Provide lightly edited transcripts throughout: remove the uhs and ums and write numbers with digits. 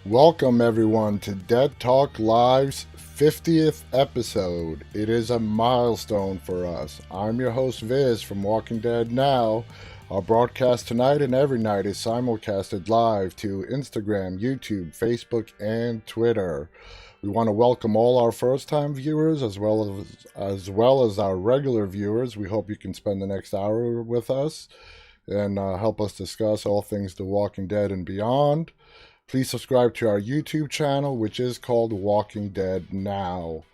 Welcome everyone to Dead Talk Live's 50th episode. It is a milestone for us. I'm your host Viz from Walking Dead Now. Our broadcast tonight and every night is simulcasted live to Instagram, YouTube, Facebook, and Twitter. We want to welcome all our first-time viewers as well as our regular viewers. We hope you can spend the next hour with us and help us discuss all things The Walking Dead and beyond. Please subscribe to our YouTube channel, which is called Walking Dead Now.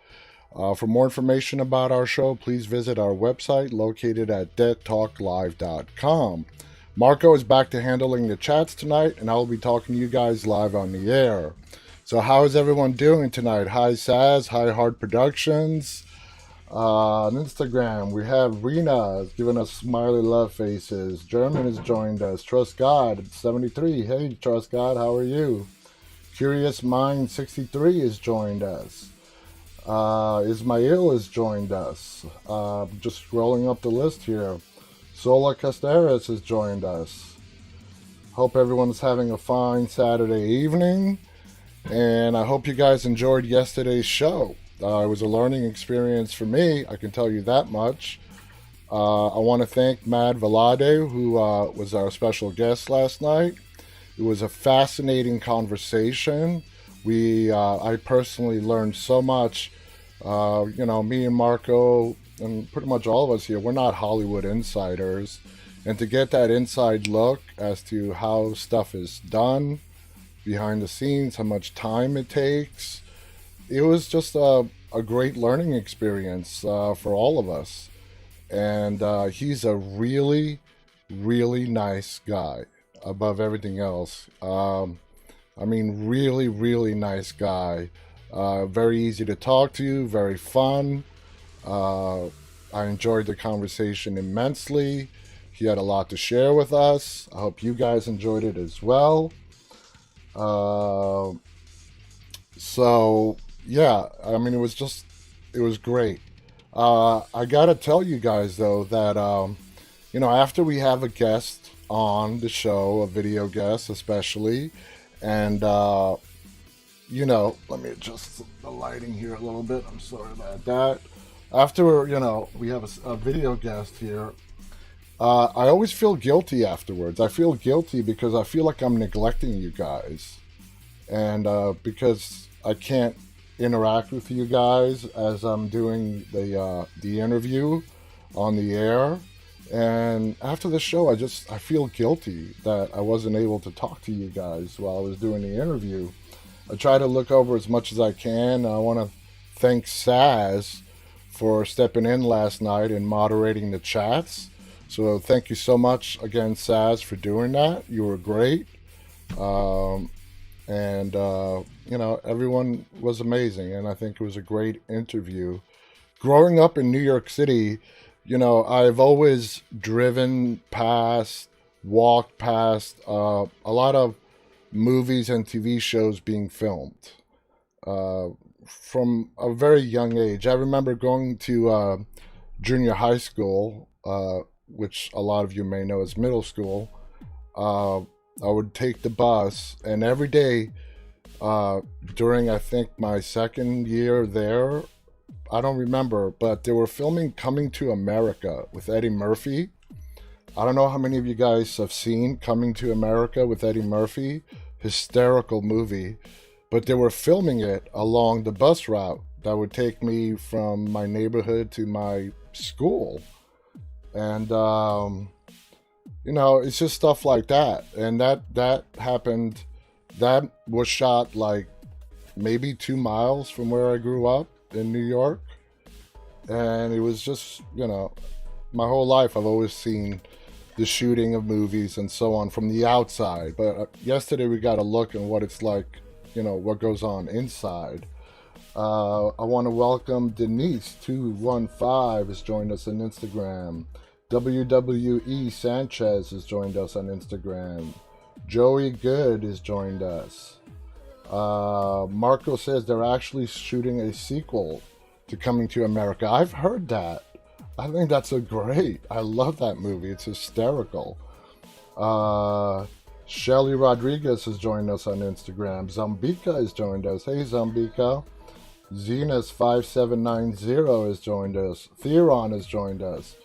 For more information about our show, please visit our website located at deadtalklive.com. Marko is back to handling the chats tonight, and I will be talking to you guys live on the air. So how is everyone doing tonight? Hi Saz, hi Hard Productions. On Instagram, we have Rena giving us smiley love faces. German has joined us. Trust God 73. Hey, Trust God, how are you? Curious Mind 63 has joined us. Ismail has joined us. Just scrolling up the list here. Sola Casteras has joined us. Hope everyone's having a fine Saturday evening. And I hope you guys enjoyed yesterday's show. It was a learning experience for me, I can tell you that much. I want to thank Mad Velade, who was our special guest last night. It was a fascinating conversation. I personally learned so much. Me and Marko, and pretty much all of us here, we're not Hollywood insiders. And to get that inside look as to how stuff is done, behind the scenes, how much time it takes, it was just a great learning experience for all of us. And he's a really, really nice guy above everything else. Really, really nice guy. Very easy to talk to, very fun. I enjoyed the conversation immensely. He had a lot to share with us. I hope you guys enjoyed it as well. It was great. I gotta tell you guys though that, after we have a guest on the show, a video guest especially, and, let me adjust the lighting here a little bit. I'm sorry about that. After, we have a video guest here, I always feel guilty afterwards. I feel guilty because I feel like I'm neglecting you guys. And because I can't interact with you guys as I'm doing the interview on the air. And after the show, I feel guilty that I wasn't able to talk to you guys while I was doing the interview. I try to look over as much as I can. I want to thank Saz for stepping in last night and moderating the chats. So thank you so much again, Saz, for doing that. You were great. Everyone was amazing, and I think it was a great interview. Growing up in New York City, I've always walked past a lot of movies and TV shows being filmed from a very young age. I remember going to junior high school, which a lot of you may know as middle school. I would take the bus, and every day during, I think, my second year there, I don't remember, but they were filming Coming to America with Eddie Murphy. I don't know how many of you guys have seen Coming to America with Eddie Murphy. Hysterical movie. But they were filming it along the bus route that would take me from my neighborhood to my school. And it's just stuff like that. And that happened, that was shot like maybe 2 miles from where I grew up in New York. And it was just, my whole life I've always seen the shooting of movies and so on from the outside. But yesterday we got a look at what it's like, what goes on inside. I want to welcome Denise215 has joined us on Instagram. WWE Sanchez has joined us on Instagram. Joey Good has joined us. Marko says they're actually shooting a sequel to Coming to America. I've heard that. I think that's I love that movie. It's hysterical. Shelly Rodriguez has joined us on Instagram. Zambika has joined us. Hey, Zambika. Zenas5790 has joined us. Theron has joined us.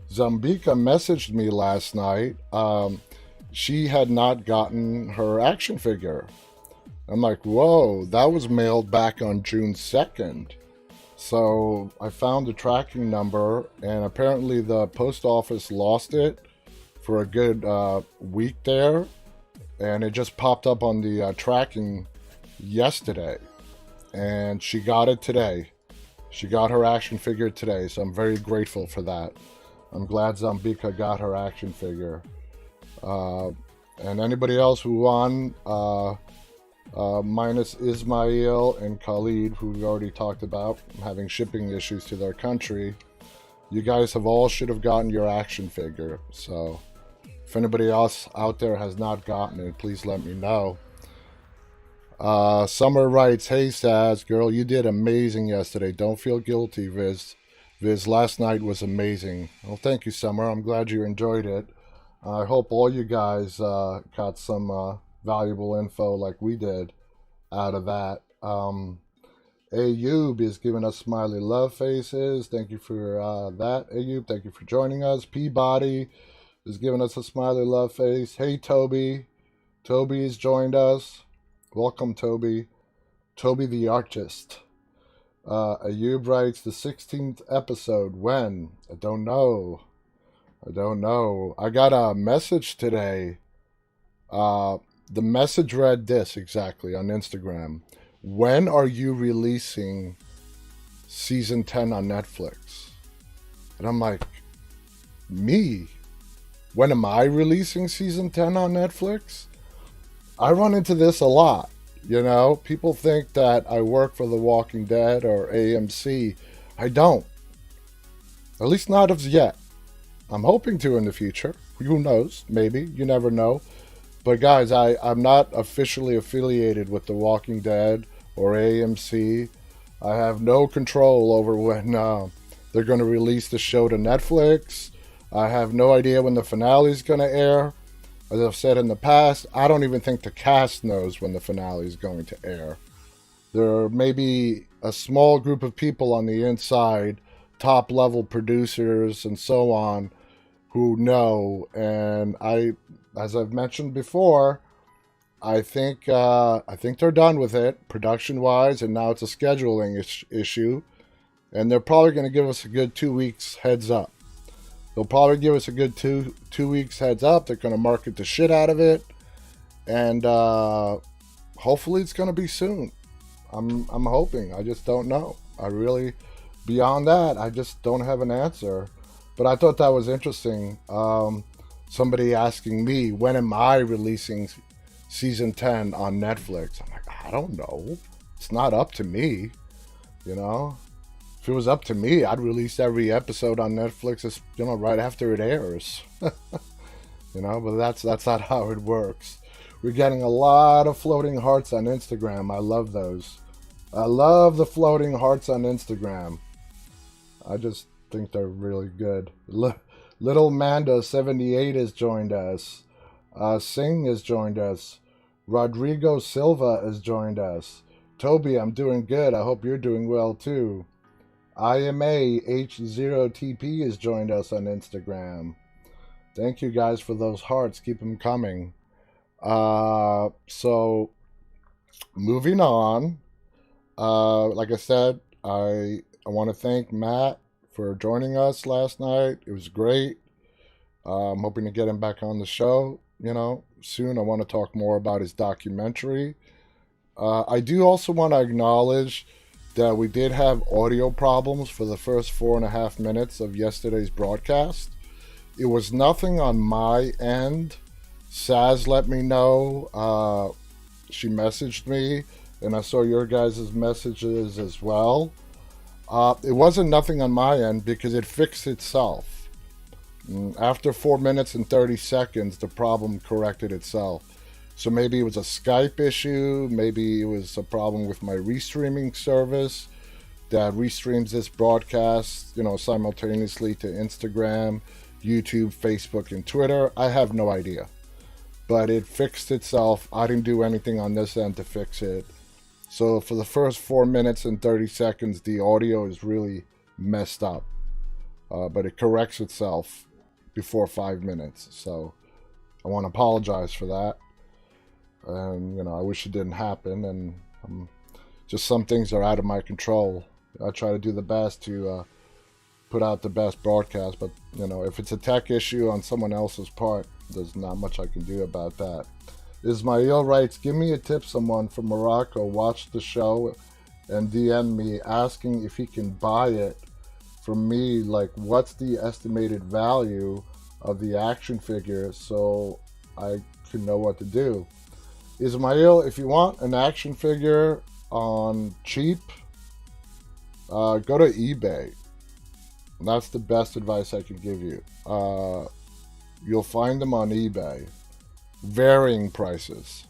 Zambika messaged me last night. She had not gotten her action figure. I'm like, whoa, that was mailed back on June 2nd. So I found the tracking number, and apparently the post office lost it for a good week there. And it just popped up on the tracking yesterday. And she got it today. She got her action figure today, so I'm very grateful for that. I'm glad Zambika got her action figure. And anybody else who won, minus Ismail and Khalid, who we already talked about, having shipping issues to their country, you guys should have gotten your action figure. So if anybody else out there has not gotten it, please let me know. Summer writes, hey Saz, girl, you did amazing yesterday. Don't feel guilty, Viz. Viz, last night was amazing. Well, thank you, Summer. I'm glad you enjoyed it. I hope all you guys got some valuable info like we did out of that. Ayub is giving us smiley love faces. Thank you for that, Ayub. Thank you for joining us. Peabody is giving us a smiley love face. Hey, Toby. Toby has joined us. Welcome, Toby. Toby the artist. Ayub writes, the 16th episode. When? I don't know. I got a message today. The message read this exactly on Instagram. When are you releasing season 10 on Netflix? And I'm like, me? When am I releasing season 10 on Netflix? I run into this a lot, you know. People think that I work for The Walking Dead or AMC. I don't. At least not as yet. I'm hoping to in the future. Who knows? Maybe. You never know. But guys, I'm not officially affiliated with The Walking Dead or AMC. I have no control over when they're going to release the show to Netflix. I have no idea when the finale is going to air. As I've said in the past, I don't even think the cast knows when the finale is going to air. There may be a small group of people on the inside, top-level producers and so on, who know. And as I've mentioned before, I think they're done with it, production-wise, and now it's a scheduling issue. And they're probably going to give us a good 2 weeks heads up. They'll probably give us a good two weeks heads up. They're going to market the shit out of it. And hopefully it's going to be soon. I'm hoping. I just don't know. Beyond that, I just don't have an answer. But I thought that was interesting. Somebody asking me, when am I releasing season 10 on Netflix? I'm like, I don't know. It's not up to me, you know? If it was up to me, I'd release every episode on Netflix, right after it airs. But that's not how it works. We're getting a lot of floating hearts on Instagram. I love those. I love the floating hearts on Instagram. I just think they're really good. Little Manda78 has joined us. Singh has joined us. Rodrigo Silva has joined us. Toby, I'm doing good. I hope you're doing well too. IMAH0TP has joined us on Instagram. Thank you guys for those hearts. Keep them coming. So, moving on. Like I said, I want to thank Matt for joining us last night. It was great. I'm hoping to get him back on the show, soon. I want to talk more about his documentary. I do also want to acknowledge that we did have audio problems for the first 4.5 minutes of yesterday's broadcast. It was nothing on my end. Saz let me know. She messaged me, and I saw your guys' messages as well. It wasn't nothing on my end because it fixed itself. After 4 minutes and 30 seconds, the problem corrected itself. So maybe it was a Skype issue, maybe it was a problem with my restreaming service that restreams this broadcast, simultaneously to Instagram, YouTube, Facebook, and Twitter. I have no idea. but it fixed itself. I didn't do anything on this end to fix it. So for the first 4 minutes and 30 seconds, the audio is really messed up. But it corrects itself before 5 minutes. So I want to apologize for that. And, I wish it didn't happen. And just some things are out of my control. I try to do the best to put out the best broadcast. But, if it's a tech issue on someone else's part, there's not much I can do about that. Ismail writes, give me a tip. Someone from Morocco watched the show and DM me asking if he can buy it from me. Like, what's the estimated value of the action figure so I can know what to do. Ismail, if you want an action figure on cheap, go to eBay. That's the best advice I can give you. You'll find them on eBay. Varying prices.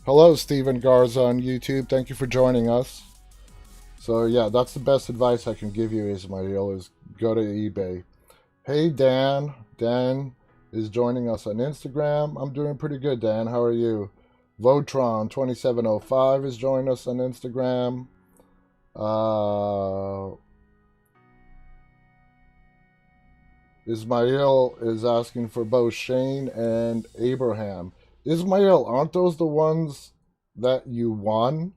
Hello, Steven Garza on YouTube. Thank you for joining us. So yeah, that's the best advice I can give you, Ismail, is go to eBay. Hey, Dan. Dan is joining us on Instagram. I'm doing pretty good, Dan. How are you? Votron2705 is joining us on Instagram. Ismail is asking for both Shane and Abraham. Ismail, aren't those the ones that you won?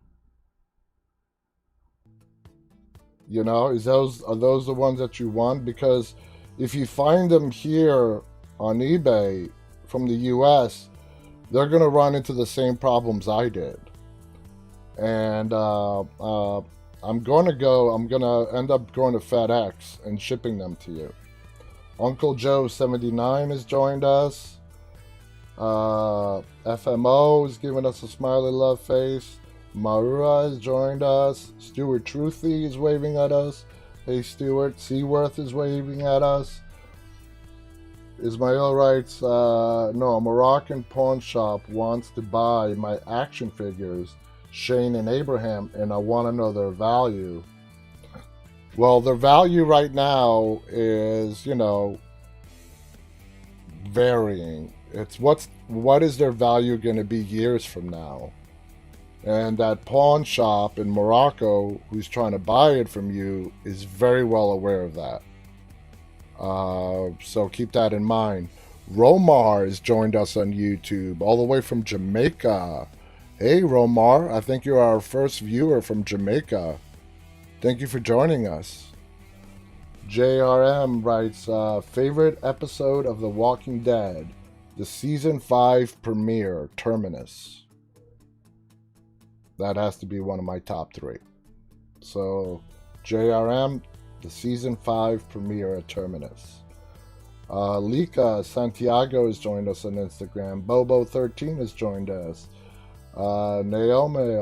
Are those the ones that you won? Because if you find them here on eBay from the US, they're going to run into the same problems I did. And I'm going to end up going to FedEx and shipping them to you. Uncle Joe 79 has joined us. FMO is giving us a smiley love face. Marua has joined us. Stuart Truthy is waving at us. Hey Stuart. Seaworth is waving at us. Ismail writes, no, a Moroccan pawn shop wants to buy my action figures, Shane and Abraham, and I want to know their value. Well, their value right now is, varying. It's what is their value going to be years from now? And that pawn shop in Morocco who's trying to buy it from you is very well aware of that. So keep that in mind. Romar has joined us on YouTube all the way from Jamaica. Hey, Romar, I think you're our first viewer from Jamaica. Thank you for joining us. JRM writes, favorite episode of The Walking Dead, the season 5 premiere, Terminus. That has to be one of my top 3. So, JRM, the season 5 premiere at Terminus. Lika Santiago has joined us on Instagram. Bobo13 has joined us. Naomi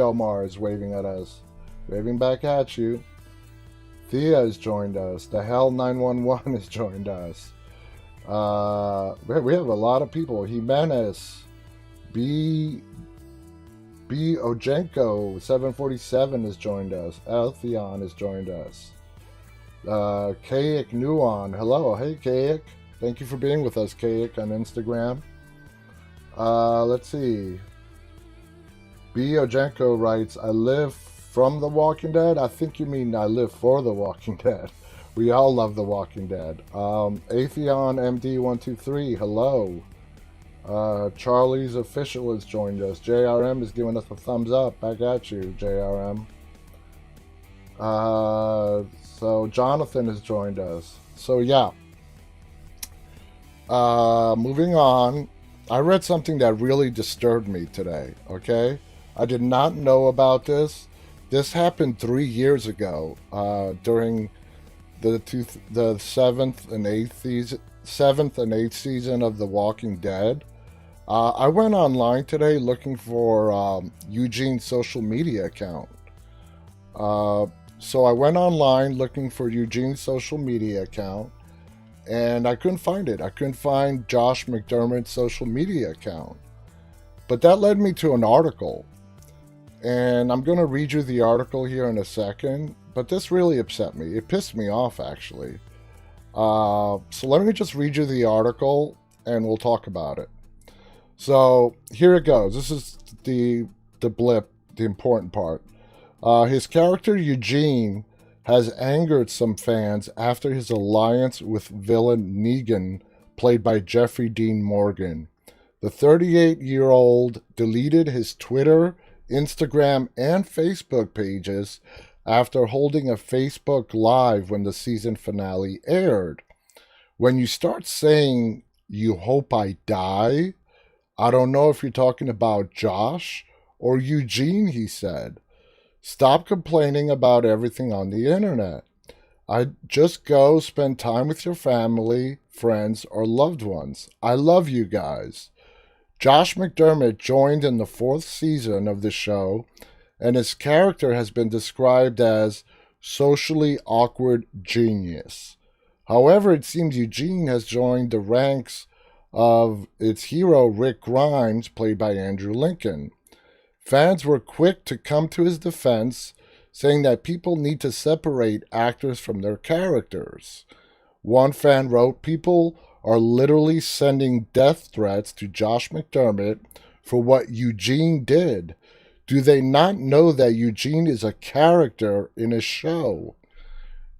Omar is waving at us. Waving back at you. Thea has joined us. The Hell 911 has joined us. We have a lot of people. Jimenez, B. Ojenko 747 has joined us. Altheon has joined us. Kayak Nuon. Hello. Hey, Kayak. Thank you for being with us, Kayak, on Instagram. Let's see. B. Ojenko writes, I live from The Walking Dead. I think you mean I live for The Walking Dead. We all love The Walking Dead. Atheon MD123, hello. Charlie's Official has joined us. JRM is giving us a thumbs up. Back at you, JRM. So Jonathan has joined us. So yeah. Moving on. I read something that really disturbed me today, okay? I did not know about this. This happened 3 years ago, during the 7th and 8th season of The Walking Dead. I went online today looking for Eugene's social media account. So I went online looking for Eugene's social media account, and I couldn't find it. I couldn't find Josh McDermitt's social media account. But that led me to an article. And I'm going to read you the article here in a second. But this really upset me. It pissed me off, actually. So let me just read you the article. and we'll talk about it. So here it goes. This is the blip, the important part. His character Eugene has angered some fans after his alliance with villain Negan, played by Jeffrey Dean Morgan. The 38-year-old deleted his Twitter, Instagram, and Facebook pages after holding a Facebook Live when the season finale aired. When you start saying, "You hope I die," I don't know if you're talking about Josh or Eugene, he said. Stop complaining about everything on the internet. I just go spend time with your family, friends, or loved ones. I love you guys. Josh Mcdermitt joined in the 4th season of the show, and his character has been described as socially awkward genius. However, it seems Eugene has joined the ranks of its hero Rick Grimes, played by Andrew Lincoln. Fans were quick to come to his defense, saying that people need to separate actors from their characters. One fan wrote, "People are literally sending death threats to Josh Mcdermitt for what Eugene did. Do they not know that Eugene is a character in a show?"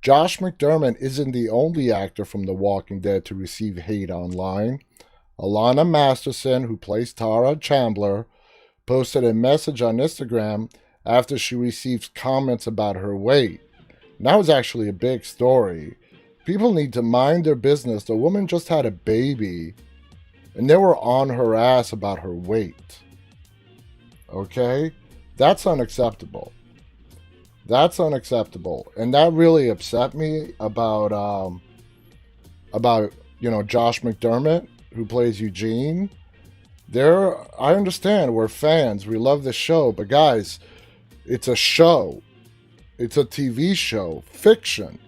Josh Mcdermitt isn't the only actor from The Walking Dead to receive hate online. Alana Masterson, who plays Tara Chandler, posted a message on Instagram after she received comments about her weight. And that was actually a big story. People need to mind their business. The woman just had a baby, and they were on her ass about her weight. Okay? That's unacceptable. That's unacceptable. And that really upset me about Josh Mcdermitt, who plays Eugene. I understand, we're fans, we love the show, but guys, it's a show. It's a TV show, fiction,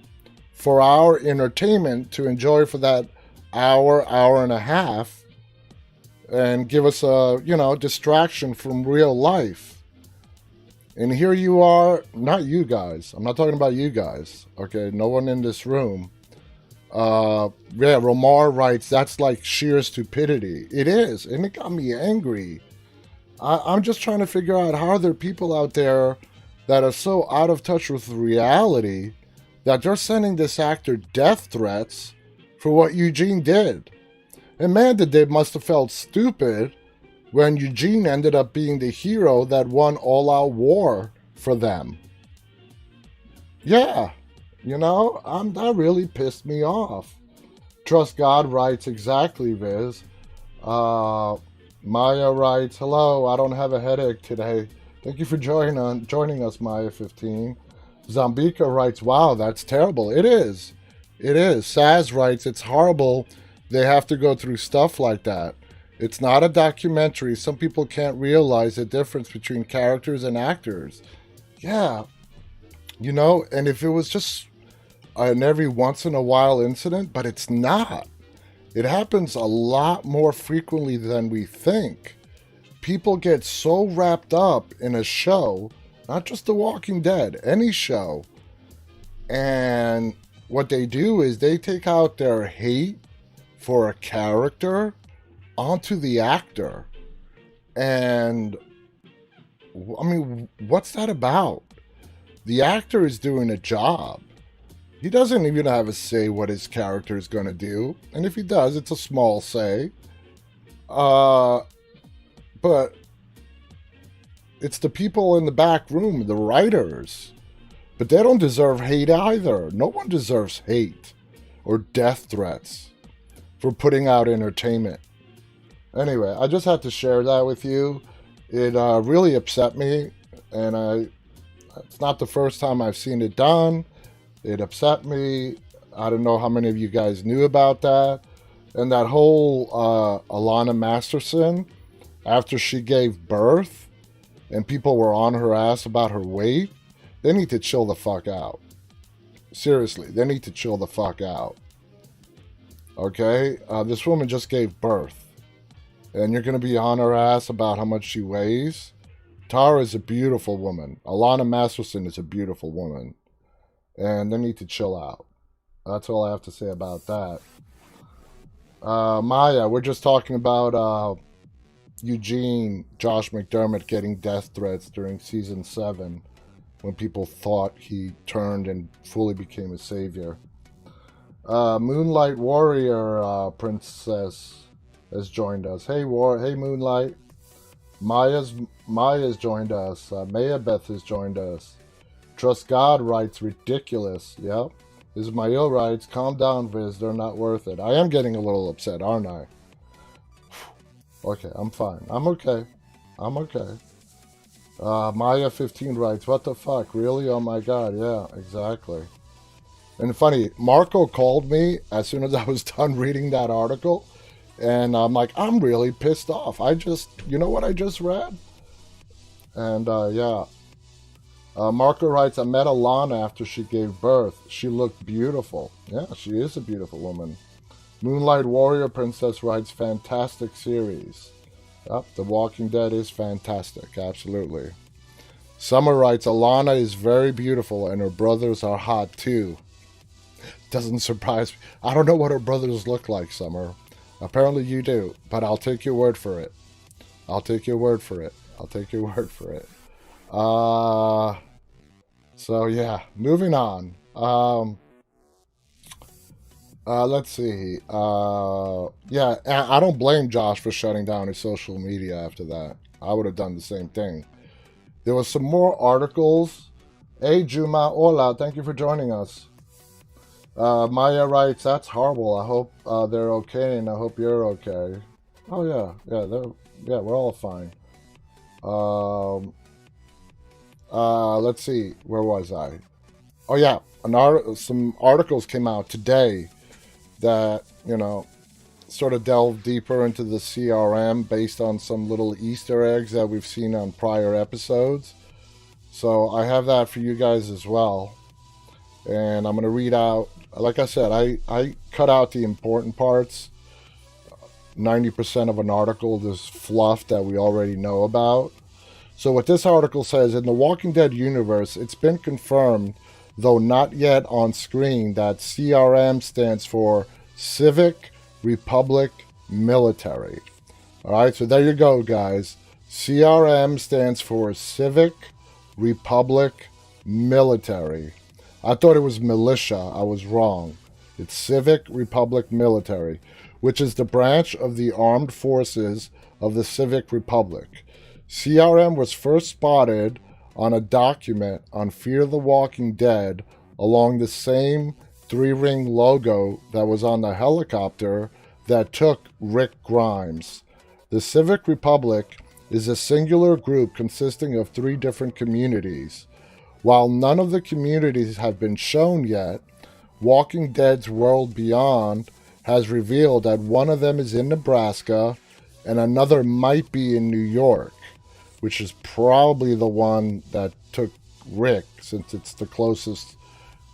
for our entertainment to enjoy for that hour and a half, and give us a, distraction from real life. And here you are, not you guys, I'm not talking about you guys, okay, no one in this room. Romar writes, "That's like sheer stupidity." It is, and it got me angry. I'm just trying to figure out how are there people out there that are so out of touch with reality that they're sending this actor death threats for what Eugene did. And man, they must have felt stupid when Eugene ended up being the hero that won all-out war for them. Yeah. That really pissed me off. Trust God writes, "Exactly, Viz." Maya writes, "Hello, I don't have a headache today. Thank you for joining us, Maya 15. Zambika writes, "Wow, that's terrible." It is. It is. Saz writes, "It's horrible they have to go through stuff like that. It's not a documentary. Some people can't realize the difference between characters and actors." Yeah. And if it was just an every once in a while incident, but it's not. It happens a lot more frequently than we think. People get so wrapped up in a show, not just The Walking Dead, any show, and what they do is they take out their hate for a character onto the actor. And I mean, what's that about? The actor is doing a job. He doesn't even have a say what his character is going to do. And if he does, it's a small say. But it's the people in the back room, the writers. But they don't deserve hate either. No one deserves hate or death threats for putting out entertainment. Anyway, I just had to share that with you. It really upset me. And it's not the first time I've seen it done. It upset me. I don't know how many of you guys knew about that. And that whole Alana Masterson, after she gave birth and people were on her ass about her weight, they need to chill the fuck out. Seriously, they need to chill the fuck out. Okay? This woman just gave birth. And you're going to be on her ass about how much she weighs? Tara is a beautiful woman. Alana Masterson is a beautiful woman. And they need to chill out. That's all I have to say about that. Maya, we're just talking about Eugene, Josh McDermitt getting death threats during season 7 when people thought he turned and fully became a savior. Moonlight Warrior Princess has joined us. Hey Moonlight. Maya's joined us. Maya Beth has joined us. Trust God writes ridiculous. Yep. Ismail writes, calm down, Viz. They're not worth it. I am getting a little upset, aren't I? Okay, I'm fine. I'm okay. I'm okay. Maya15 writes, what the fuck? Really? Oh my god. Yeah, exactly. And funny, Marko called me as soon as I was done reading that article. And I'm like, I'm really pissed off. You know what I just read? And yeah. Marko writes, I met Alana after she gave birth. She looked beautiful. Yeah, she is a beautiful woman. Moonlight Warrior Princess writes, fantastic series. Yep, The Walking Dead is fantastic, absolutely. Summer writes, Alana is very beautiful and her brothers are hot too. Doesn't surprise me. I don't know what her brothers look like, Summer. Apparently you do, but I'll take your word for it. I'll take your word for it. I'll take your word for it. So yeah, moving on. Let's see. Yeah, I don't blame Josh for shutting down his social media after that. I would have done the same thing. There was some more articles. Hey, Juma, hola, thank you for joining us. Maya writes, that's horrible. I hope they're okay, and I hope you're okay. Oh yeah, we're all fine. Let's see, where was I? Oh yeah, some articles came out today that, sort of delve deeper into the CRM based on some little Easter eggs that we've seen on prior episodes. So I have that for you guys as well. And I'm going to read out, like I said, I cut out the important parts. 90% of an article is fluff that we already know about. So what this article says, in the Walking Dead universe, it's been confirmed, though not yet on screen, that CRM stands for Civic Republic Military. All right, so there you go, guys. CRM stands for Civic Republic Military. I thought it was militia. I was wrong. It's Civic Republic Military, which is the branch of the armed forces of the Civic Republic. CRM was first spotted on a document on Fear the Walking Dead along the same 3-ring logo that was on the helicopter that took Rick Grimes. The Civic Republic is a singular group consisting of 3 different communities. While none of the communities have been shown yet, Walking Dead's World Beyond has revealed that one of them is in Nebraska and another might be in New York, which is probably the one that took Rick, since it's the closest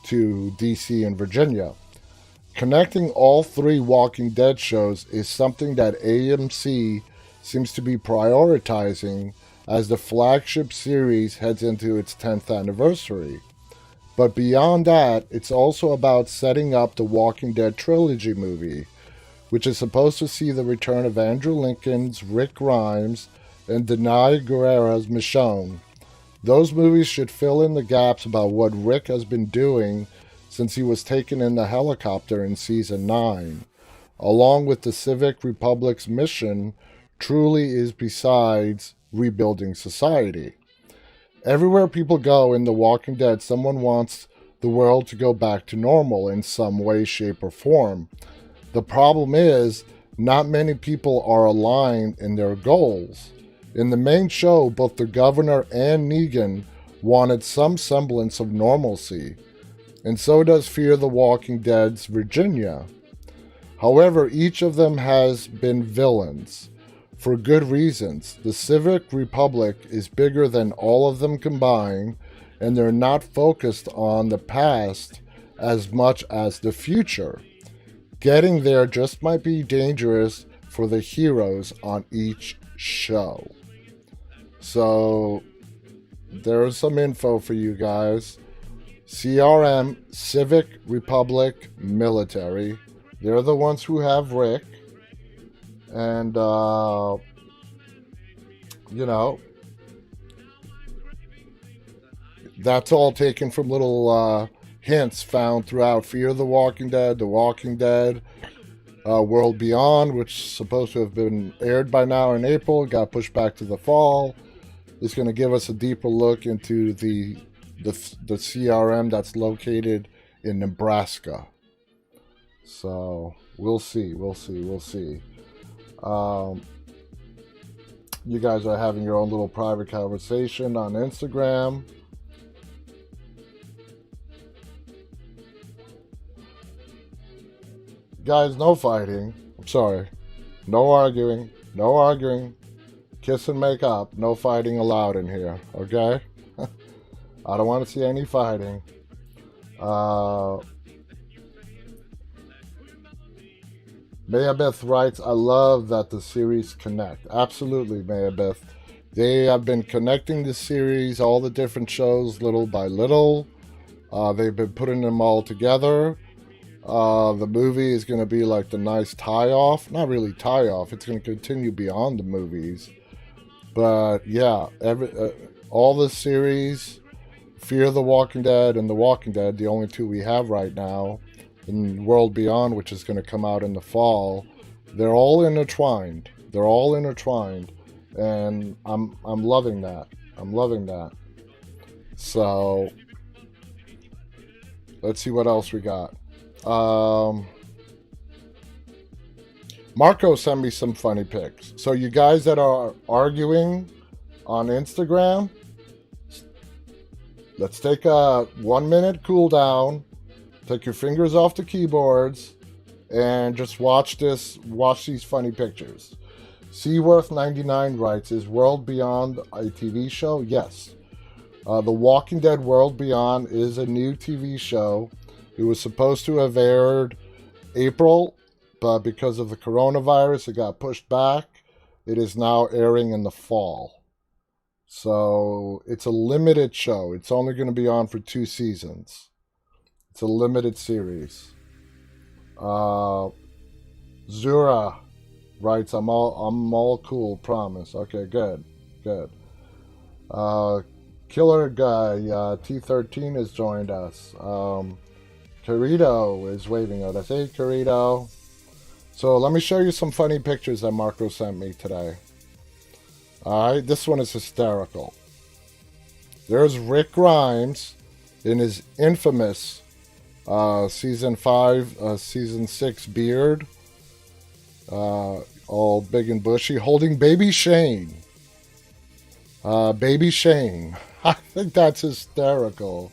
to DC and Virginia. Connecting all 3 Walking Dead shows is something that AMC seems to be prioritizing as the flagship series heads into its 10th anniversary. But beyond that, it's also about setting up the Walking Dead trilogy movie, which is supposed to see the return of Andrew Lincoln's Rick Grimes and Denai Guerrera's Michonne. Those movies should fill in the gaps about what Rick has been doing since he was taken in the helicopter in Season 9, along with the Civic Republic's mission truly is besides rebuilding society. Everywhere people go in The Walking Dead, someone wants the world to go back to normal in some way, shape, or form. The problem is, not many people are aligned in their goals. In the main show, both the governor and Negan wanted some semblance of normalcy, and so does Fear the Walking Dead's Virginia. However, each of them has been villains. For good reasons. The Civic Republic is bigger than all of them combined, and they're not focused on the past as much as the future. Getting there just might be dangerous for the heroes on each show. So, there's some info for you guys. CRM, Civic Republic Military. They're the ones who have Rick. And, you know, that's all taken from little hints found throughout Fear the Walking Dead, World Beyond, which is supposed to have been aired by now in April, got pushed back to the fall. It's going to give us a deeper look into the CRM that's located in Nebraska. So we'll see. You guys are having your own little private conversation on Instagram. Guys, no fighting. I'm sorry. No arguing. Kiss and make up. No fighting allowed in here. Okay? I don't want to see any fighting. Mayabeth writes, I love that the series connect. Absolutely, Mayabeth. They have been connecting the series, all the different shows, little by little. They've been putting them all together. The movie is going to be like the nice tie-off. Not really tie-off. It's going to continue beyond the movies. But yeah, all the series, Fear the Walking Dead and The Walking Dead, the only two we have right now, and World Beyond, which is going to come out in the fall, they're all intertwined. And I'm loving that. So let's see what else we got. Marko sent me some funny pics. So you guys that are arguing on Instagram, let's take a 1 minute cool down. Take your fingers off the keyboards and just watch these funny pictures. Seaworth99 writes, is World Beyond a TV show? Yes. The Walking Dead World Beyond is a new TV show. It was supposed to have aired April, but because of the coronavirus, it got pushed back. It is now airing in the fall. So it's a limited show. It's only going to be on for 2 seasons. It's a limited series. Zura writes, I'm all cool, promise. Okay, good. Killer Guy T13 has joined us. Carito is waving at us. Hey, Carito. So let me show you some funny pictures that Marko sent me today. Alright, this one is hysterical. There's Rick Grimes in his infamous season 6 beard. All big and bushy, holding baby Shane. Baby Shane. I think that's hysterical.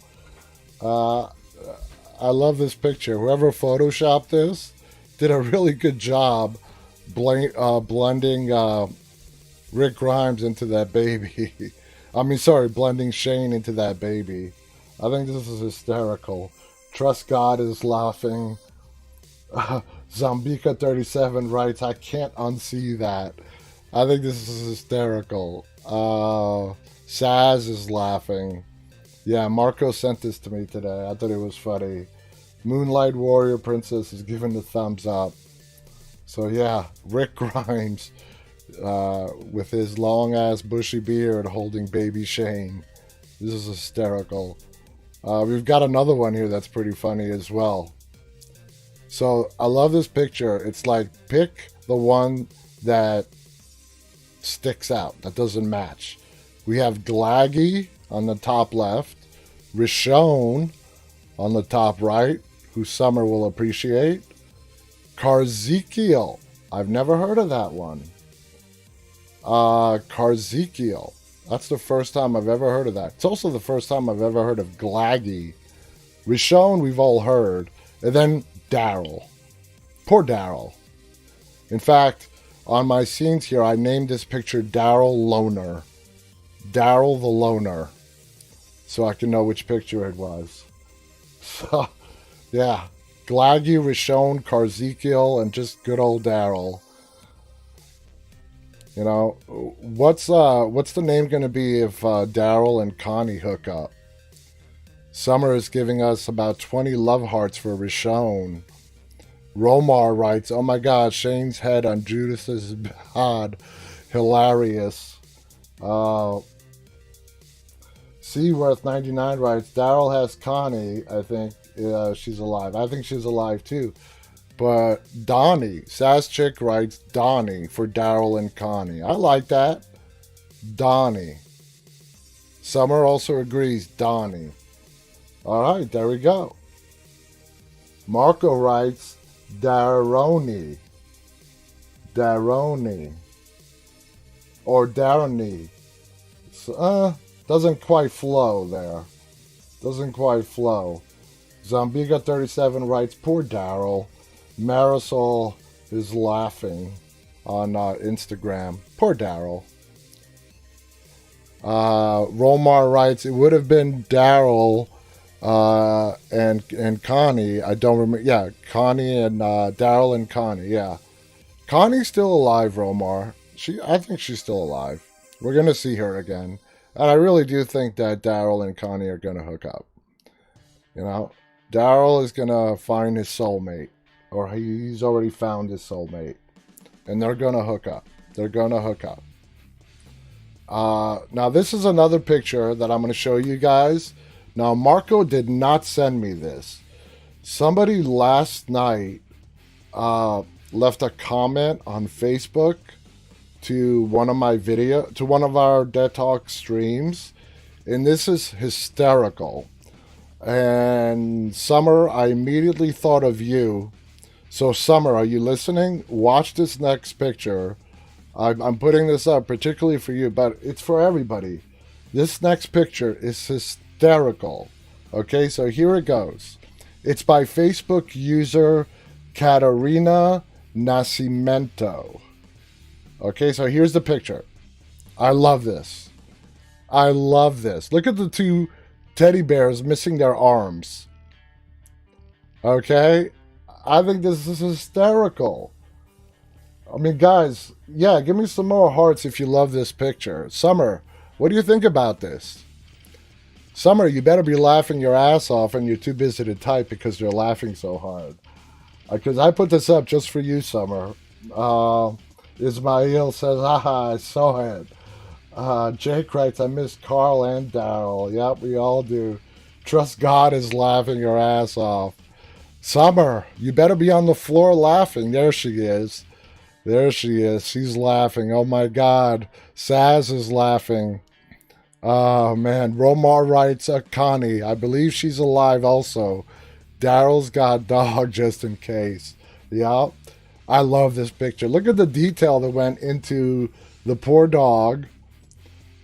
I love this picture. Whoever photoshopped this did a really good job blending Rick Grimes into that baby. Blending Shane into that baby. I think this is hysterical. Trust God is laughing. Zambika37 writes, I can't unsee that. I think this is hysterical. Saz is laughing. Yeah, Marko sent this to me today. I thought it was funny. Moonlight Warrior Princess is giving the thumbs up. So yeah, Rick Grimes with his long-ass bushy beard holding baby Shane. This is hysterical. We've got another one here that's pretty funny as well. So I love this picture. It's like, pick the one that sticks out, that doesn't match. We have Glaggy on the top left, Rishon on the top right, who Summer will appreciate, Karzekiel. I've never heard of that one. Karzekiel. That's the first time I've ever heard of that. It's also the first time I've ever heard of Glaggy. Rishon, we've all heard. And then Daryl. Poor Daryl. In fact, on my scenes here, I named this picture Daryl Loner. Daryl the Loner. So I can know which picture it was. So, yeah. Glaggy, Rishon, Karzekiel, and just good old Daryl. You know, what's the name going to be if Daryl and Connie hook up? Summer is giving us about 20 love hearts for Rishon. Romar writes, oh my god, Shane's head on Judas's bod. Hilarious. Seaworth99 writes, Daryl has Connie, I think she's alive. I think she's alive too. But Donnie, Sass Chick writes Donnie for Daryl and Connie. I like that. Donnie. Summer also agrees, Donnie. Alright, there we go. Marko writes Daroni. Daroni. Or Daroni. Doesn't quite flow there. Doesn't quite flow. Zombiga37 writes, poor Daryl. Marisol is laughing on Instagram. Poor Daryl. Romar writes, it would have been Daryl and Connie. I don't remember. Yeah, Connie and Daryl and Connie. Yeah, Connie's still alive. Romar. I think she's still alive. We're gonna see her again, and I really do think that Daryl and Connie are gonna hook up. You know, Daryl is gonna find his soulmate, or he's already found his soulmate, and they're gonna hook up. They're gonna hook up. Now this is another picture that I'm going to show you guys. Now Marko did not send me this. Somebody last night left a comment on Facebook to one of our Dead Talk streams, and this is hysterical. And Summer, I immediately thought of you. So Summer, are you listening? Watch this next picture. I'm putting this up particularly for you, but it's for everybody. This next picture is hysterical. Okay, so here it goes. It's by Facebook user Katarina Nascimento. Okay, so here's the picture. I love this. I love this. Look at the two teddy bears missing their arms. Okay, I think this is hysterical. I mean, guys, yeah, give me some more hearts if you love this picture. Summer, what do you think about this? Summer, you better be laughing your ass off and you're too busy to type because you're laughing so hard. Because I put this up just for you, Summer. Ismail says, haha, I saw it. Jake writes, I miss Carl and Daryl. Yep, we all do. Trust God is laughing your ass off. Summer, you better be on the floor laughing. There she is. There she is. She's laughing. Oh my God. Saz is laughing. Oh man. Romar writes, Connie. I believe she's alive also. Daryl's got dog just in case. Yeah. I love this picture. Look at the detail that went into the poor dog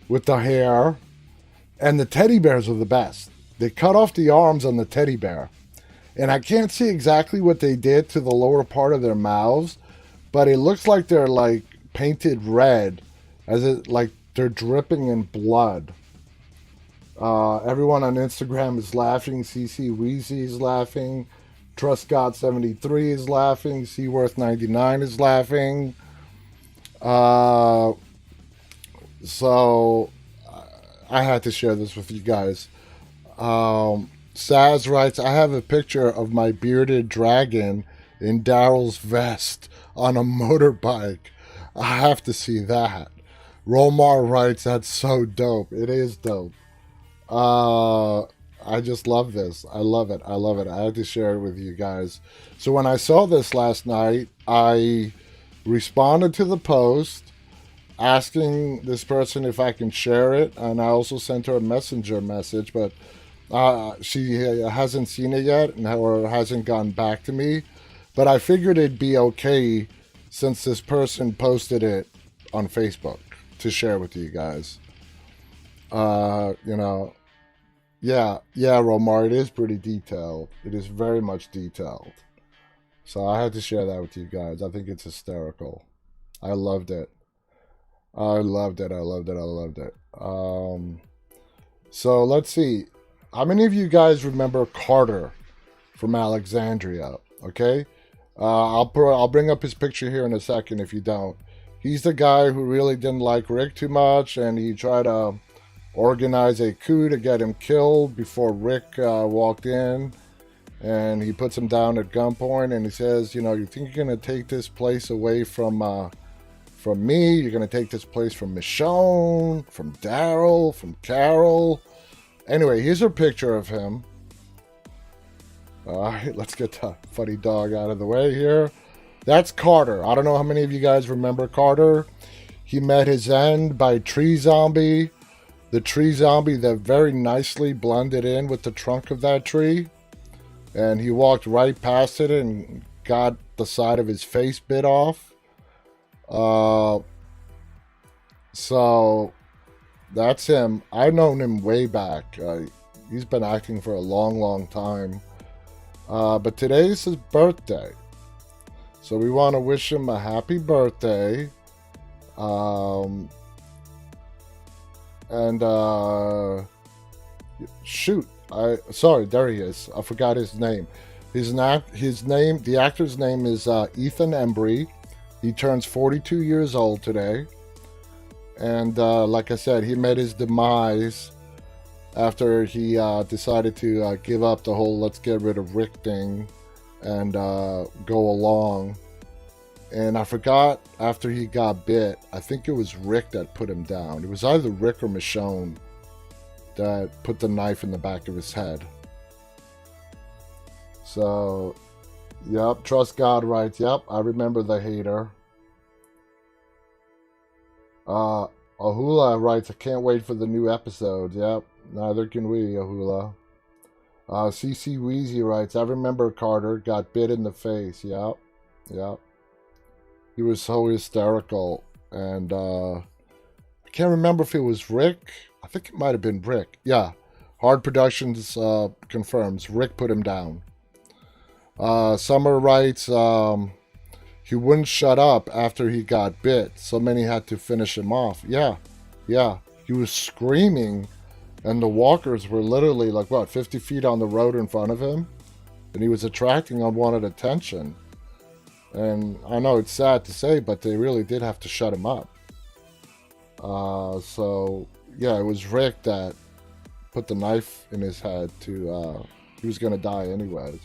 with the hair. And the teddy bears are the best. They cut off the arms on the teddy bear. And I can't see exactly what they did to the lower part of their mouths, but it looks like they're like painted red, as it like they're dripping in blood. Everyone on Instagram is laughing. CC Weezy is laughing. TrustGod73 is laughing. Seaworth99 is laughing. So I had to share this with you guys. Saz writes, I have a picture of my bearded dragon in Daryl's vest on a motorbike. I have to see that. Romar writes, that's so dope. It is dope. I just love this. I love it. I love it. I had to share it with you guys. So when I saw this last night, I responded to the post asking this person if I can share it, and I also sent her a messenger message, but she hasn't seen it yet or hasn't gotten back to me. But I figured it'd be okay since this person posted it on Facebook to share with you guys. Yeah, Romar, it is pretty detailed. It is very much detailed. So I had to share that with you guys. I think it's hysterical. I loved it. So let's see. How many of you guys remember Carter from Alexandria? Okay. I'll bring up his picture here in a second if you don't. He's the guy who really didn't like Rick too much, and he tried to organize a coup to get him killed before Rick walked in. and he puts him down at gunpoint, and he says, you know, you think you're going to take this place away from me? You're going to take this place from Michonne, from Daryl, from Carol. Anyway, here's a picture of him. All right, let's get the funny dog out of the way here. That's Carter. I don't know how many of you guys remember Carter. He met his end by Tree Zombie. The tree zombie that very nicely blended in with the trunk of that tree. And he walked right past it and got the side of his face bit off. So that's him. I've known him way back. He's been acting for a long, long time. But today's his birthday. So we want to wish him a happy birthday. Shoot. Sorry, there he is. I forgot his name. The actor's name is Ethan Embry. He turns 42 years old today. And like I said, he met his demise after he decided to give up the whole let's get rid of Rick thing and go along. And I forgot, after he got bit, I think it was Rick that put him down. It was either Rick or Michonne that put the knife in the back of his head. So, yep, Trust God writes, yep, I remember the hater. Ahula writes, I can't wait for the new episodes. Yep, neither can we, Ahula. CC Wheezy writes, I remember Carter got bit in the face. Yep, yep. He was so hysterical. And I can't remember if it was Rick. I think it might have been Rick. Yeah, Hard Productions confirms Rick put him down. Summer writes, he wouldn't shut up after he got bit. So many had to finish him off. Yeah. He was screaming, and the walkers were literally 50 feet on the road in front of him, and he was attracting unwanted attention. And I know it's sad to say, but they really did have to shut him up. So yeah, it was Rick that put the knife in his head to, he was going to die anyways.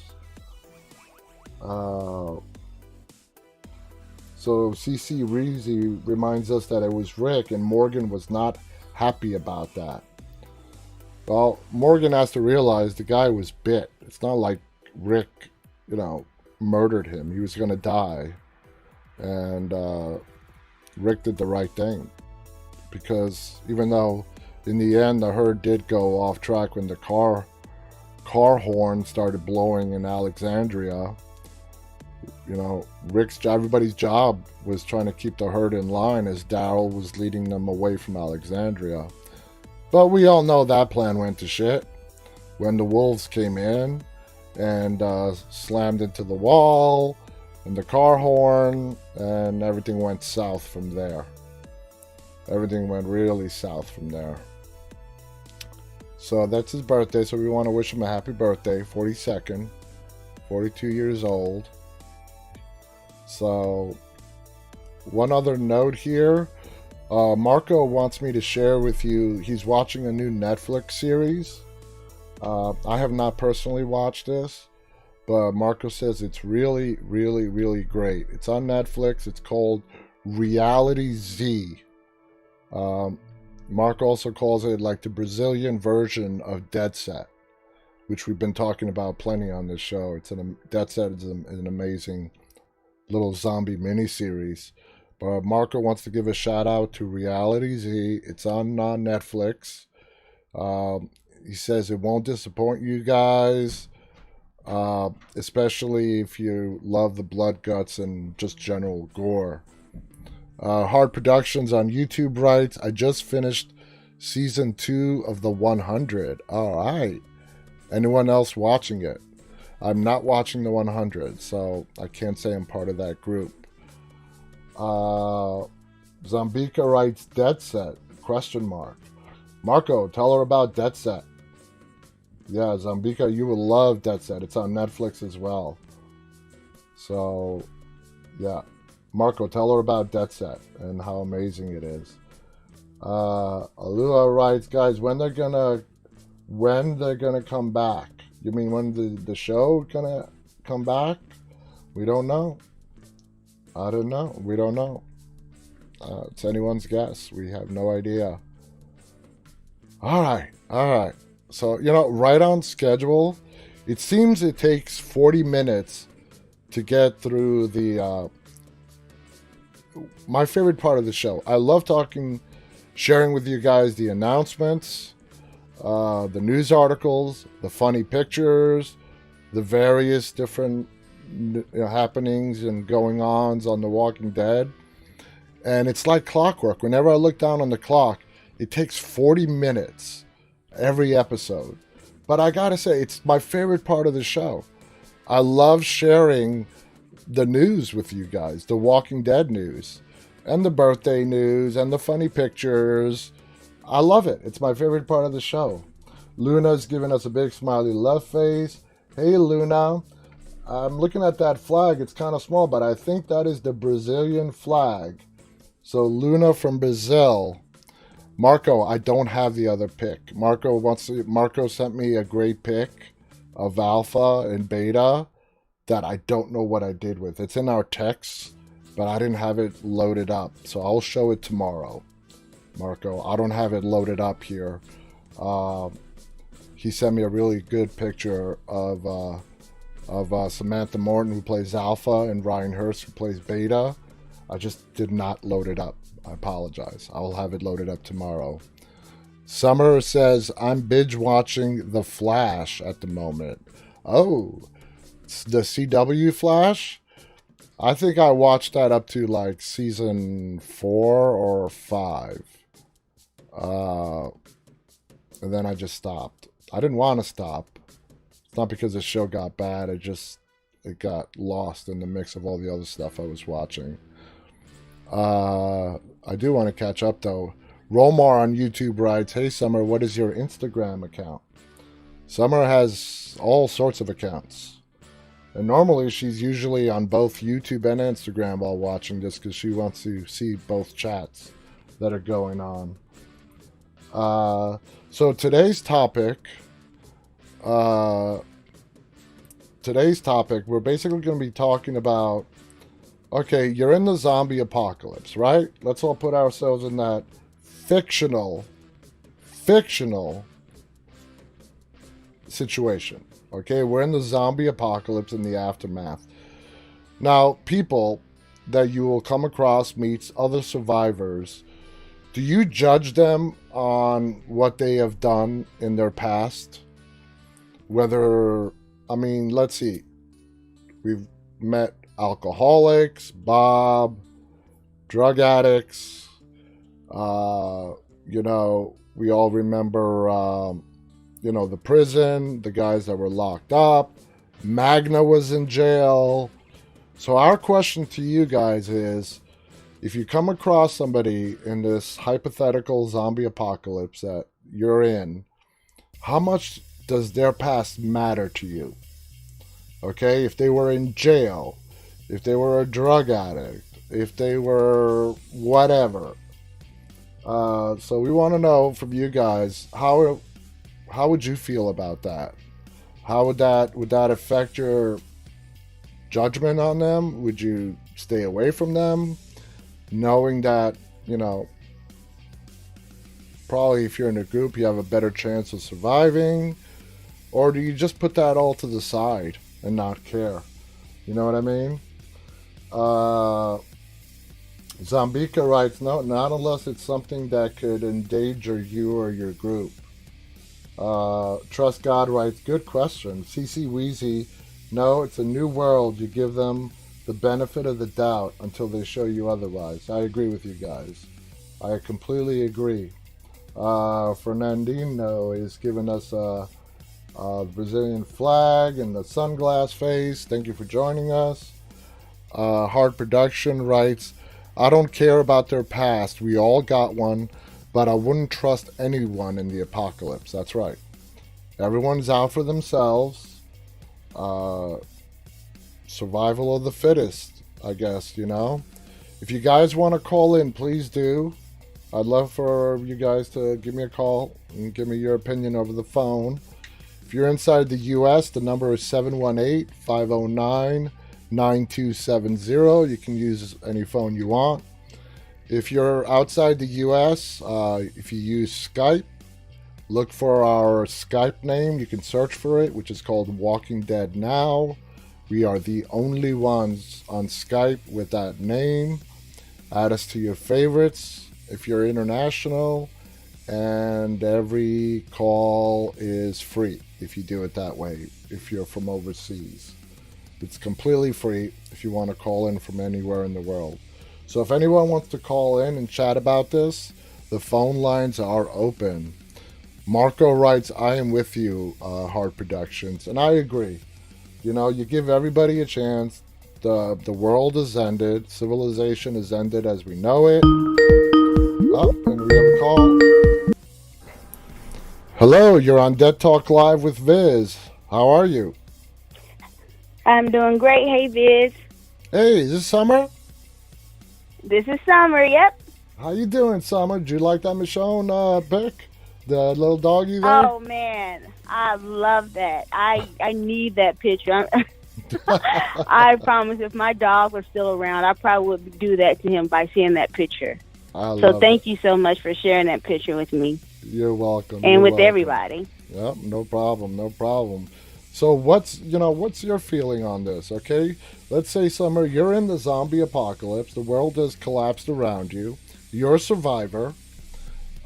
So CC Reezy reminds us that it was Rick, and Morgan was not happy about that. Well, Morgan has to realize the guy was bit. It's not like Rick, murdered him. He was going to die. And Rick did the right thing. Because even though in the end the herd did go off track when the car horn started blowing in Alexandria, everybody's job was trying to keep the herd in line as Daryl was leading them away from Alexandria. But we all know that plan went to shit when the wolves came in and slammed into the wall and the car horn, and everything went south from there. Everything went really south from there. So that's his birthday, so we want to wish him a happy birthday, 42nd, 42 years old. So, one other note here. Marko wants me to share with you, he's watching a new Netflix series. I have not personally watched this, but Marko says it's really, really, really great. It's on Netflix. It's called Reality Z. Marko also calls it like the Brazilian version of Dead Set, which we've been talking about plenty on this show. Dead Set is an amazing little zombie miniseries. But Marko wants to give a shout out to Reality Z. It's on Netflix. He says it won't disappoint you guys, especially if you love the blood, guts, and just general gore. Hard Productions on YouTube writes, I just finished season 2 of The 100. All right. Anyone else watching it? I'm not watching The 100, so I can't say I'm part of that group. Zambika writes, Dead Set? ? Marko, tell her about Dead Set. Yeah, Zambika, you will love Dead Set. It's on Netflix as well. So, yeah. Marko, tell her about Dead Set and how amazing it is. Alua writes, guys, when they're gonna come back? You mean when the show gonna come back? We don't know. I don't know. We don't know. It's anyone's guess. We have no idea. All right. So, right on schedule. It seems it takes 40 minutes to get through my favorite part of the show. I love sharing with you guys the announcements, the news articles, the funny pictures, the various different happenings and going-ons on The Walking Dead. And it's like clockwork. Whenever I look down on the clock, it takes 40 minutes every episode. But I gotta say, it's my favorite part of the show. I love sharing the news with you guys, the Walking Dead news, and the birthday news, and the funny pictures. I love it. It's my favorite part of the show. Luna's giving us a big smiley love face. Hey, Luna. I'm looking at that flag. It's kind of small, but I think that is the Brazilian flag. So Luna from Brazil. Marko, I don't have the other pic. Marko sent me a great pic of Alpha and Beta that I don't know what I did with. It's in our text, but I didn't have it loaded up. So I'll show it tomorrow. Marko, I don't have it loaded up here. He sent me a really good picture of Samantha Morton, who plays Alpha, and Ryan Hurst, who plays Beta. I just did not load it up. I apologize. I will have it loaded up tomorrow. Summer says, I'm binge watching The Flash at the moment. Oh, the CW Flash? I think I watched that up to like season 4 or 5. And then I just stopped. I didn't want to stop. It's not because the show got bad. It got lost in the mix of all the other stuff I was watching. I do want to catch up though. Romar on YouTube writes, hey Summer, what is your Instagram account? Summer has all sorts of accounts. And normally she's usually on both YouTube and Instagram while watching this because she wants to see both chats that are going on. So today's topic, we're basically going to be talking about, okay, you're in the zombie apocalypse, right? Let's all put ourselves in that fictional situation. Okay, we're in the zombie apocalypse in the aftermath. Now, people that you will come across meets other survivors. Do you judge them on what they have done in their past? Let's see. We've met alcoholics, Bob, drug addicts. We all remember, the prison, the guys that were locked up. Magna was in jail. So our question to you guys is, if you come across somebody in this hypothetical zombie apocalypse that you're in, how much does their past matter to you? Okay, if they were in jail, if they were a drug addict, if they were whatever. So we want to know from you guys, how would you feel about that? How would that affect your judgment on them? Would you stay away from them, knowing that, probably if you're in a group, you have a better chance of surviving? Or do you just put that all to the side and not care? You know what I mean? Zambika writes, no, not unless it's something that could endanger you or your group. Trust God writes, good question. CC Wheezy, no, it's a new world. You give them the benefit of the doubt until they show you otherwise. I agree with you guys. I completely agree. Fernandino is giving us a Brazilian flag and the sunglass face. Thank you for joining us. Hard Production writes, I don't care about their past. We all got one, but I wouldn't trust anyone in the apocalypse. That's right. Everyone's out for themselves. Survival of the fittest, I guess, If you guys want to call in, please do. I'd love for you guys to give me a call and give me your opinion over the phone. If If you're inside the US, the number is 718-509-9270. You can use any phone you want. If you're outside the US, if you use Skype, look for our Skype name. You can search for it, which is called Walking Dead Now. We are the only ones on Skype with that name. Add us to your favorites if you're international, and every call is free if you do it that way. If you're from overseas, it's completely free if you want to call in from anywhere in the world. So if anyone wants to call in and chat about this, the phone lines are open. Marko writes, I am with you, Hard Productions, and I agree. You give everybody a chance. The world has ended. Civilization has ended as we know it. Oh, and we have a call. Hello, you're on Dead Talk Live with Viz. How are you? I'm doing great. Hey, Viz. Hey, is this Summer? This is Summer, yep. How you doing, Summer? Did you like that Michonne pic? The little doggy there? Oh, man. I love that. I need that picture. I promise if my dog was still around, I probably would do that to him by seeing that picture. So thank you so much for sharing that picture with me. You're welcome. And with everybody. Yep, no problem. So what's your feeling on this, okay? Let's say, Summer, you're in the zombie apocalypse. The world has collapsed around you. You're a survivor.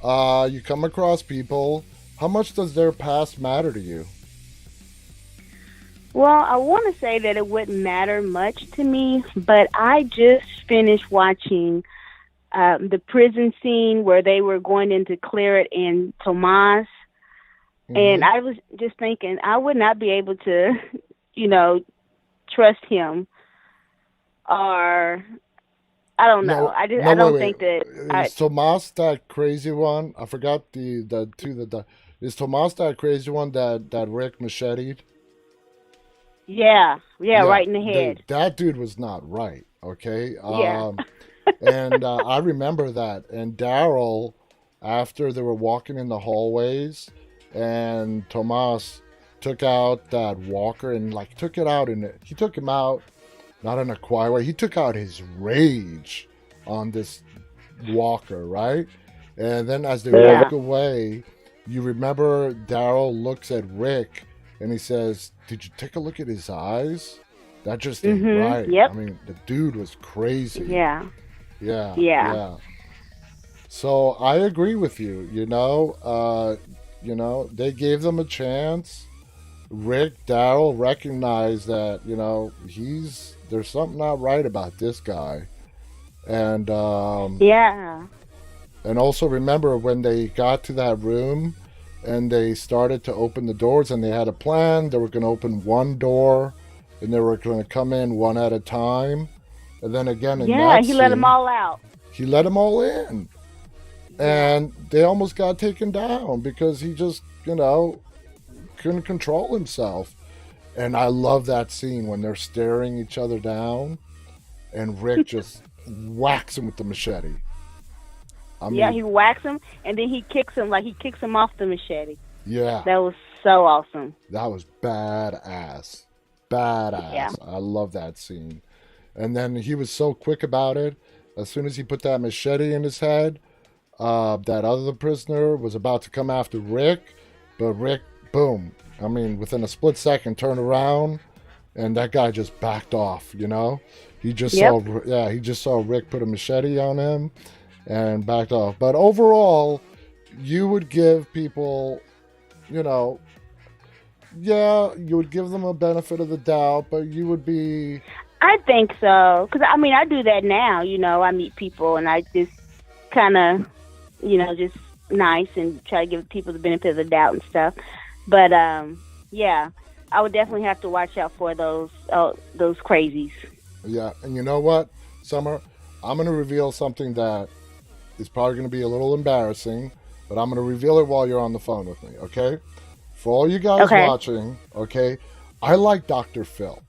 You come across people. How much does their past matter to you? Well, I want to say that it wouldn't matter much to me, but I just finished watching the prison scene where they were going in to clear it in Tomas. Mm-hmm. And I was just thinking I would not be able to, trust him, or I don't know. No, I don't think that. Is Tomas that crazy one? I forgot the two. Is Tomas that crazy one that Rick macheted? Yeah, right in the head. That dude was not right. Okay. Yeah. And I remember that. And Daryl, after they were walking in the hallways, and Tomas took out that walker and took it out, and he took him out, not in a quiet way. He took out his rage on this walker, right? And then as they walk away, you remember Daryl looks at Rick and he says, "Did you take a look at his eyes? That just ain't right." Yep. I mean, the dude was crazy. Yeah. So I agree with you. They gave them a chance. Daryl recognized that there's something not right about this guy, and and also remember when they got to that room and they started to open the doors, and they had a plan. They were going to open one door and they were going to come in one at a time, and then again in that he let them all out. He let them all in, and they almost got taken down because he just couldn't control himself. And I love that scene when they're staring each other down and Rick just whacks him with the machete. He whacks him and then he kicks him off the machete. Yeah. That was so awesome. That was badass. Yeah. I love that scene. And then he was so quick about it. As soon as he put that machete in his head, that other prisoner was about to come after Rick, but Rick, boom, within a split second, turned around, and that guy just backed off. He just saw Rick put a machete on him, and backed off. But overall, you would give people, you would give them a benefit of the doubt, but you would be. I think so, because I do that now. I meet people and I just kind of, just nice and try to give people the benefit of the doubt and stuff. But I would definitely have to watch out for those crazies. Yeah, and you know what, Summer? I'm going to reveal something that is probably going to be a little embarrassing, but I'm going to reveal it while you're on the phone with me, okay? For all you guys watching, okay, I like Dr. Phil.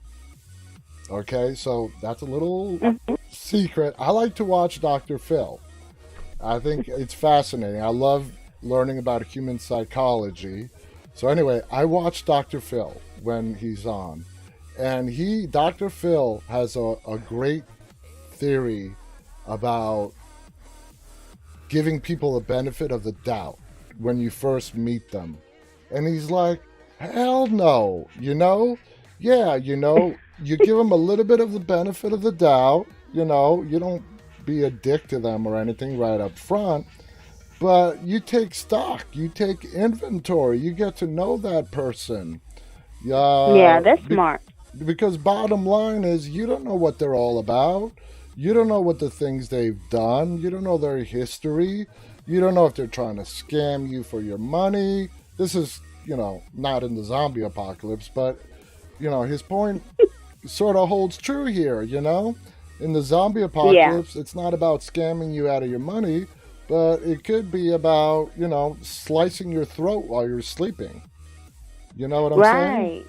Okay, so that's a little secret. I like to watch Dr. Phil. I think it's fascinating. I love learning about human psychology. So anyway, I watch Dr. Phil when he's on, and Dr. Phil has a great theory about giving people the benefit of the doubt when you first meet them. And he's like, hell no, Yeah, you give them a little bit of the benefit of the doubt, you don't be a dick to them or anything right up front, but you take stock, you take inventory, you get to know that person. Yeah, that's smart. Because bottom line is, you don't know what they're all about. You don't know what the things they've done. You don't know their history. You don't know if they're trying to scam you for your money. This is, not in the zombie apocalypse, but, his point sort of holds true here, In the zombie apocalypse, It's not about scamming you out of your money, but it could be about, slicing your throat while you're sleeping. You know what I'm saying?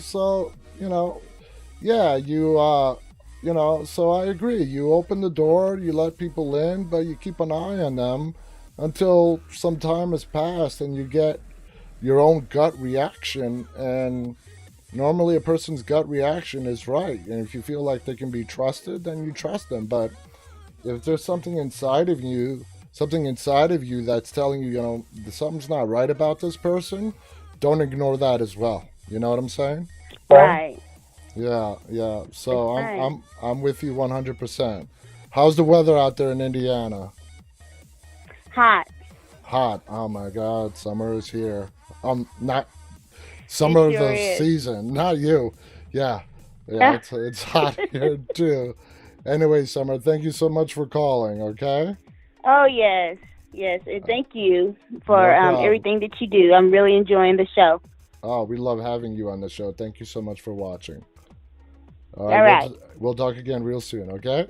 So, yeah, so I agree. You open the door, you let people in, but you keep an eye on them until some time has passed and you get your own gut reaction. And normally a person's gut reaction is right. And if you feel like they can be trusted, then you trust them. But if there's something inside of you that's telling you, something's not right about this person, don't ignore that as well. You know what I'm saying? Right. Yeah. So right. I'm with you 100%. How's the weather out there in Indiana? Hot. Oh my God, summer is here. Not summer It sure the is. season, not you. Yeah. It's hot here too. Anyway, Summer, thank you so much for calling. Okay. Oh yes, and thank you for No problem. everything that you do. I'm really enjoying the show. Oh, we love having you on the show. Thank you so much for watching. All right. We'll talk again real soon, okay?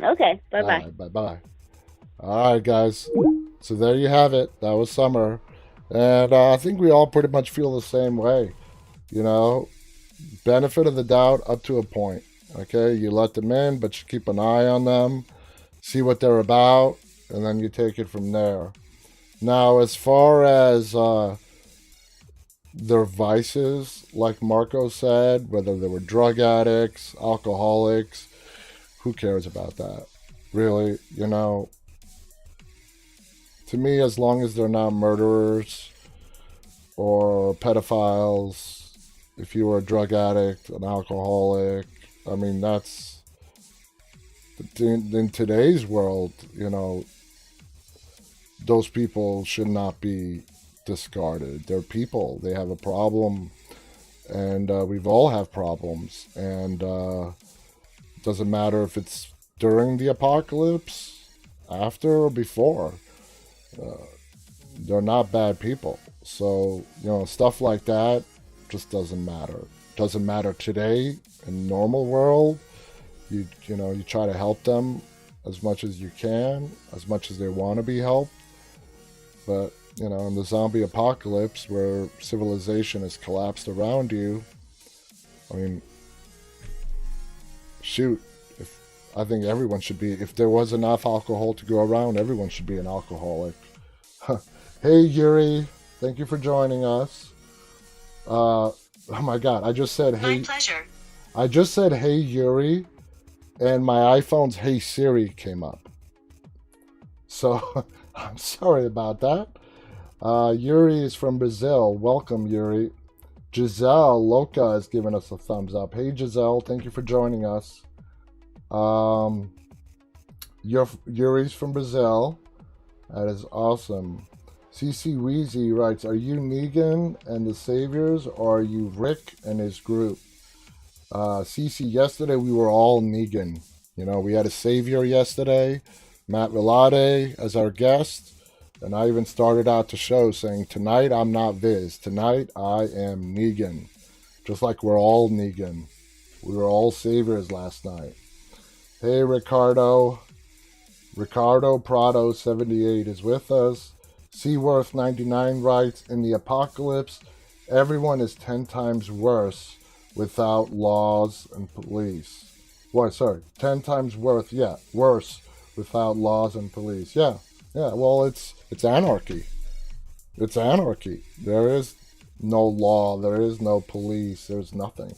Okay. Bye-bye. Right, bye-bye. All right, guys. So there you have it. That was Summer. And I think we all pretty much feel the same way. Benefit of the doubt up to a point. Okay? You let them in, but you keep an eye on them, see what they're about, and then you take it from there. Now, as far as their vices, like Marko said, whether they were drug addicts, alcoholics, who cares about that? Really, to me, as long as they're not murderers or pedophiles, if you were a drug addict, an alcoholic, I mean, that's, in today's world, those people should not be discarded. They're people. They have a problem, and we've all have problems. And it doesn't matter if it's during the apocalypse, after, or before. They're not bad people. So, stuff like that just doesn't matter. Doesn't matter today in normal world. You try to help them as much as you can, as much as they want to be helped. But, in the zombie apocalypse where civilization has collapsed around you, I mean, shoot, I think everyone should be, if there was enough alcohol to go around, everyone should be an alcoholic. Hey, Yuri, thank you for joining us. Oh my God, I just said, hey. My pleasure. I just said, hey, Yuri, and my iPhone's Hey Siri came up. So, I'm sorry about that. Yuri is from Brazil. Welcome, Yuri. Giselle Loca has given us a thumbs up. Hey, Giselle, thank you for joining us. Yuri's from Brazil. That is awesome. CC Weezy writes, are you Negan and the Saviors, or are you Rick and his group? CC, yesterday we were all Negan. We had a Savior yesterday, Matt Villade as our guest, and I even started out the show saying, tonight I'm not Viz, tonight I am Negan. Just like we're all Negan. We were all Saviors last night. Hey, Ricardo. Ricardo Prado 78 is with us. Seaworth 99 writes, in the apocalypse, everyone is 10 times worse without laws and police. 10 times worse without laws and police. Yeah, well, it's anarchy. It's anarchy. There is no law. There is no police. There's nothing.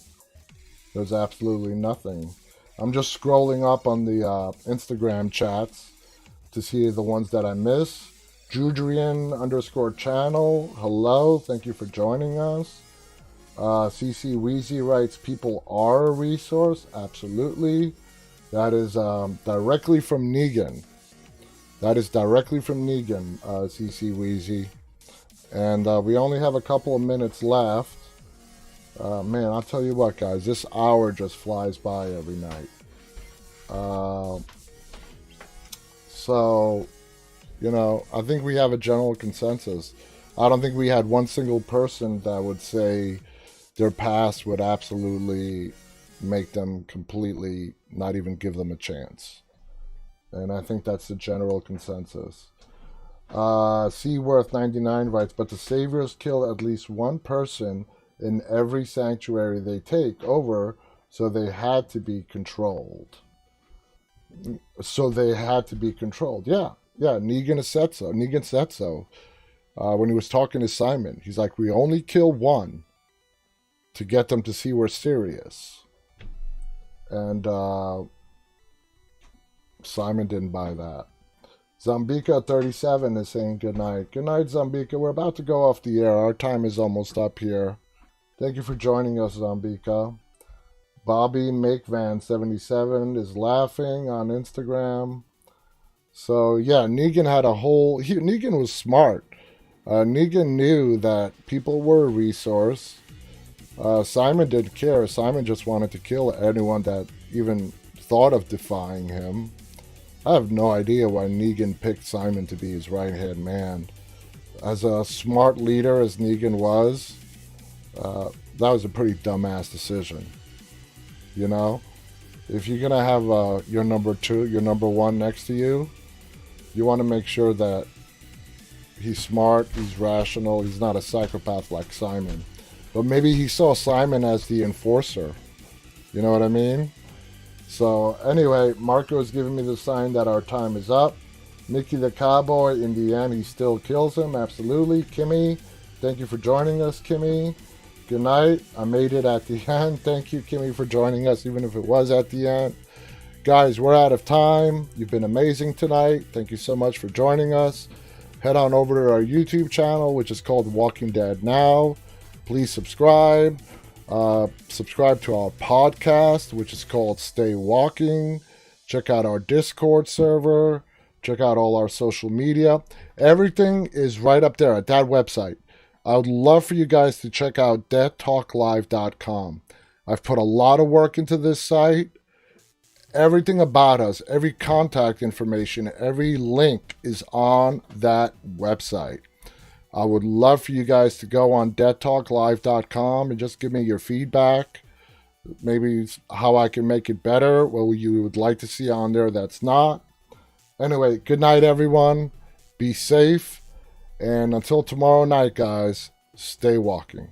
There's absolutely nothing. I'm just scrolling up on the Instagram chats to see the ones that I miss. Judrian_channel. Hello. Thank you for joining us. CC Wheezy writes, people are a resource. Absolutely. That is directly from Negan. That is directly from Negan, CC Wheezy. And we only have a couple of minutes left. Man, I'll tell you what, guys. This hour just flies by every night. So, you know, I think we have a general consensus. I don't think we had one single person that would say their past would absolutely make them completely not even give them a chance. And I think that's the general consensus. Seaworth99 writes, but the Saviors kill at least one person in every sanctuary they take over, so they had to be controlled. Yeah, Negan said so. Negan said so. When he was talking to Simon, he's like, we only kill one to get them to see we're serious. And Simon didn't buy that. Zambika37 is saying good night. Good night, Zambika. We're about to go off the air. Our time is almost up here. Thank you for joining us, Zambika. Bobby MakeVan77 is laughing on Instagram. So, yeah, Negan had Negan was smart. Negan knew that people were a resource. Simon didn't care. Simon just wanted to kill anyone that even thought of defying him. I have no idea why Negan picked Simon to be his right-hand man. As a smart leader as Negan was, that was a pretty dumbass decision. You know? If you're going to have your number two, your number one next to you, you want to make sure that he's smart, he's rational, he's not a psychopath like Simon. But maybe he saw Simon as the enforcer. You know what I mean? So anyway, Marko is giving me the sign that our time is up. Mickey the Cowboy, in the end, he still kills him. Absolutely. Kimmy, thank you for joining us, Kimmy. Good night. I made it at the end. Thank you, Kimmy, for joining us, even if it was at the end. Guys, we're out of time. You've been amazing tonight. Thank you so much for joining us. Head on over to our YouTube channel, which is called Walking Dead Now. Please subscribe. Subscribe to our podcast, which is called Stay Walking. Check out our Discord server. Check out all our social media. Everything is right up there at that website. I would love for you guys to check out deadtalklive.com. I've put a lot of work into this site. Everything about us, every contact information, every link is on that website. I would love for you guys to go on deadtalklive.com and just give me your feedback. Maybe how I can make it better, what you would like to see on there that's not. Anyway, good night, everyone. Be safe. And until tomorrow night, guys, stay walking.